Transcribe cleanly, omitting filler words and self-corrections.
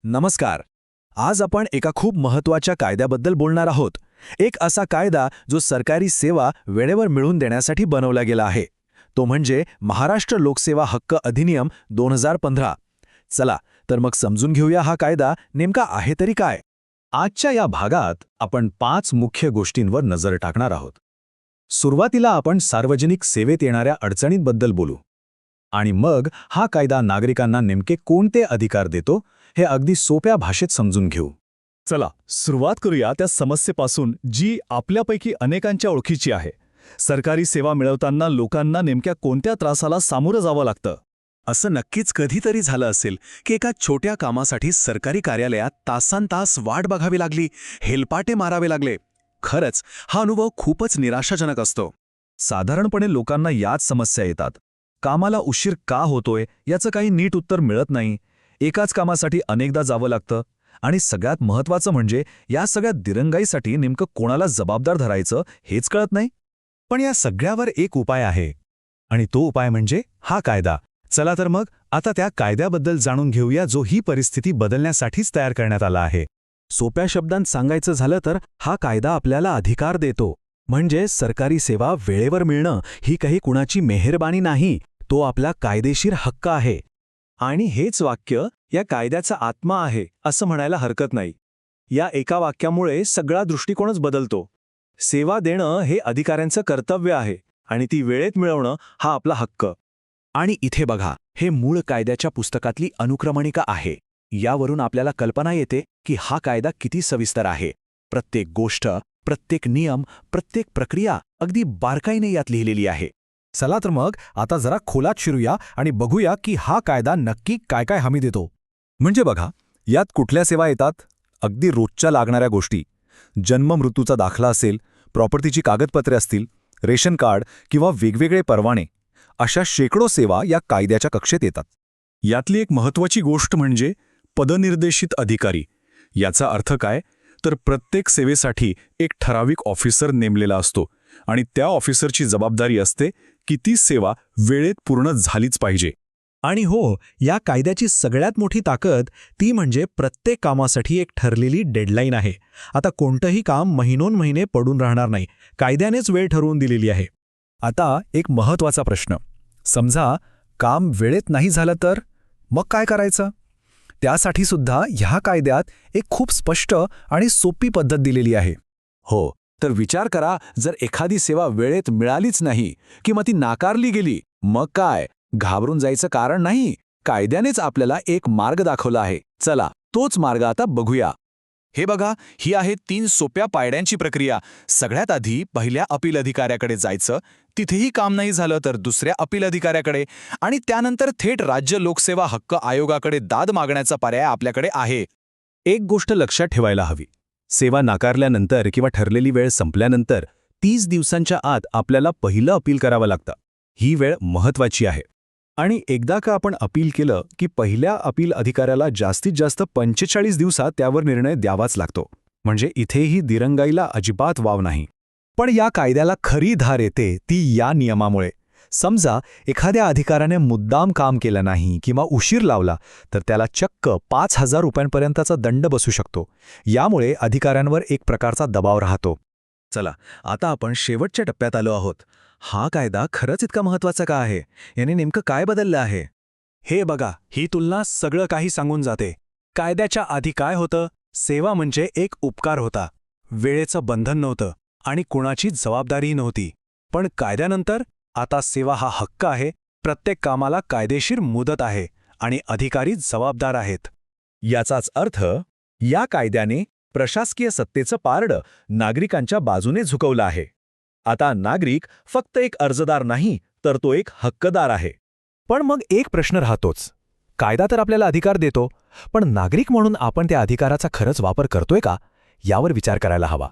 नमस्कार. आज आपण एका खूप महत्त्वाच्या कायद्याबद्दल बोलणार आहोत. एक असा कायदा जो सरकारी सेवा वेळेवर मिळवून देण्यासाठी बनवला गेला आहे. तो म्हणजे महाराष्ट्र लोकसेवा हक्क अधिनियम 2015. चला तर मग समजून घेऊया हा कायदा नेमका आहे तरी काय. आजच्या या भागात आपण 5 मुख्य गोष्टींवर नजर टाकणार आहोत. सुरुवातीला आपण सार्वजनिक सेवेत येणाऱ्या अडचणींबद्दल बोलू आणि मग हा कायदा नागरिकांना नेमके कोणते अधिकार देतो हे अगदी सोप्या भाषेत समजून घेऊ. चला सुरुवात करूया त्या समस्येपासून जी आपल्यापैकी अनेकांच्या ओळखीची आहे. सरकारी सेवा मिळवताना लोकांना नेमक्या कोणत्या त्रासाला सामोरं जावं लागतं. असं नक्कीच कधीतरी झालं असेल की एका छोट्या कामासाठी सरकारी कार्यालयात तासनतास वाट बघावी लागली, हेलपाटे मारावे लागले. खरंच हा अनुभव खूपच निराशाजनक असतो. साधारणपणे लोकांना याच समस्या येतात. कामाला उशीर का होतोय याचं काही नीट उत्तर मिळत नाही. एकाच कामासाठी अनेकदा जावं लागतं आणि सगळ्यात महत्त्वाचं म्हणजे या सगळ्या दिरंगाईसाठी नेमकं कोणाला जबाबदार धरायचं हेच कळत नाही. पण या सगळ्यावर एक उपाय आहे आणि तो उपाय म्हणजे हा कायदा. चला तर मग आता त्या कायद्याबद्दल जाणून घेऊया जो ही परिस्थिती बदलण्यासाठीच तयार करण्यात आला आहे. सोप्या शब्दांत सांगायचं झालं तर हा कायदा आपल्याला अधिकार देतो. म्हणजे सरकारी सेवा वेळेवर मिळणं ही काही कुणाची मेहरबानी नाही, तो आपला कायदेशीर हक्क आहे. आणि हेच वाक्य या कायद्याचा आत्मा आहे असं म्हणायला हरकत नाही. या एका वाक्यामुळे सगळा दृष्टिकोनच बदलतो. सेवा देणं हे अधिकाऱ्यांचं कर्तव्य आहे आणि ती वेळेत मिळवणं हा आपला हक्क. आणि इथे बघा, हे मूळ कायद्याच्या पुस्तकातली अनुक्रमणिका आहे. यावरून आपल्याला कल्पना येते की हा कायदा किती सविस्तर आहे. प्रत्येक गोष्ट, प्रत्येक नियम, प्रत्येक प्रक्रिया अगदी बारकाईने यात लिहिलेली आहे. चला तर मग आता जरा खोलात शिरूया आणि बघूया की हा कायदा नक्की काय काय हमी देतो. म्हणजे बघा, यात कुठल्या सेवा येतात? अगदी रोजच्या लागणाऱ्या गोष्टी. जन्म मृत्यूचा दाखला असेल, प्रॉपर्टीची कागदपत्रे असतील, रेशन कार्ड किंवा वेगवेगळे परवाने, अशा शेकडो सेवा या कायद्याच्या कक्षेत येतात. यातली एक महत्त्वाची गोष्ट म्हणजे पदनिर्देशित अधिकारी. याचा अर्थ काय तर प्रत्येक सेवेसाठी एक ठराविक ऑफिसर नेमलेला असतो आणि त्या ऑफिसरची जबाबदारी असते की ती सेवा वेळेत पूर्ण झालीच पाहिजे. आणि हो, या कायद्याची सगळ्यात मोठी ताकद ती म्हणजे प्रत्येक कामासाठी एक ठरलेली डेडलाईन आहे. आता कोणतंही काम महिनोन-महिने पडून राहणार नाही. कायद्यानेच वेळ ठरवून दिलेली आहे. आता एक महत्त्वाचा प्रश्न. समजा काम वेळेत नाही झालं तर मग काय करायचं? त्यासाठी सुद्धा ह्या कायद्यात एक खूप स्पष्ट आणि सोपी पद्धत दिलेली आहे. हो, तर विचार करा, जर एखादी सेवा वेळेत मिळालीच नाही किंवा ती नाकारली गेली, मग काय? घाबरून जायचं कारण नाही. कायद्यानेच आपल्याला एक मार्ग दाखवला आहे. चला तोच मार्ग आता बघूया. हे बघा, ही आहे 3 सोप्या पायऱ्यांची प्रक्रिया. सगळ्यात आधी पहिल्या अपील अधिकाऱ्याकडे जायचं, तिथेही काम नाही झालं तर दुसऱ्या अपील अधिकाऱ्याकडे आणि त्यानंतर थेट राज्य लोकसेवा हक्क आयोगाकडे दाद मागण्याचा पर्याय आपल्याकडे आहे. एक गोष्ट लक्षात ठेवायला हवी. सेवा नाकारल्यानंतर किंवा ठरलेली वेळ संपल्यानंतर 30 दिवसांच्या आत आपल्याला पहिलं अपील करावं लागतं. ही वेळ महत्त्वाची आहे. आणि एकदा का आपण अपील केलं की पहिल्या अपील अधिकाऱ्याला जास्तीत जास्त 45 दिवसात त्यावर निर्णय द्यावाच लागतो. म्हणजे इथेही दिरंगाईला अजिबात वाव नाही. पण या कायद्याला खरी धार येते ती या नियमामुळे. समजा एखाद्या अधिकाऱ्याने मुद्दाम काम केलं नाही किंवा उशीर लावला तर त्याला चक्क 5,000 रुपयांपर्यंतचा दंड बसू शकतो. यामुळे अधिकाऱ्यांवर एक प्रकारचा दबाव राहतो. चला आता आपण शेवटच्या टप्प्यात आलो आहोत. हा कायदा खरंच इतका महत्त्वाचा का आहे? याने नेमकं काय बदललं आहे? हे बघा, ही तुलना सगळं काही सांगून जाते. कायद्याच्या आधी काय होतं? सेवा म्हणजे एक उपकार होता. वेळेचं बंधन नव्हतं आणि कुणाची जबाबदारीही नव्हती. पण कायद्यानंतर आता सेवा हा हक्क आहे. प्रत्येक कामाला कायदेशीर मुदत आहे आणि अधिकारी जबाबदार आहेत. याचाच अर्थ या कायद्याने प्रशासकीय सत्तेचं पारडं नागरिकांच्या बाजूने झुकवलं आहे. आता नागरिक फक्त एक अर्जदार नाही तर तो एक हक्कदार आहे. पण मग एक प्रश्न राहतोच. कायदा तर आपल्याला अधिकार देतो, पण नागरिक म्हणून आपण त्या अधिकाराचा खरंच वापर करतोय का? यावर विचार करायला हवा.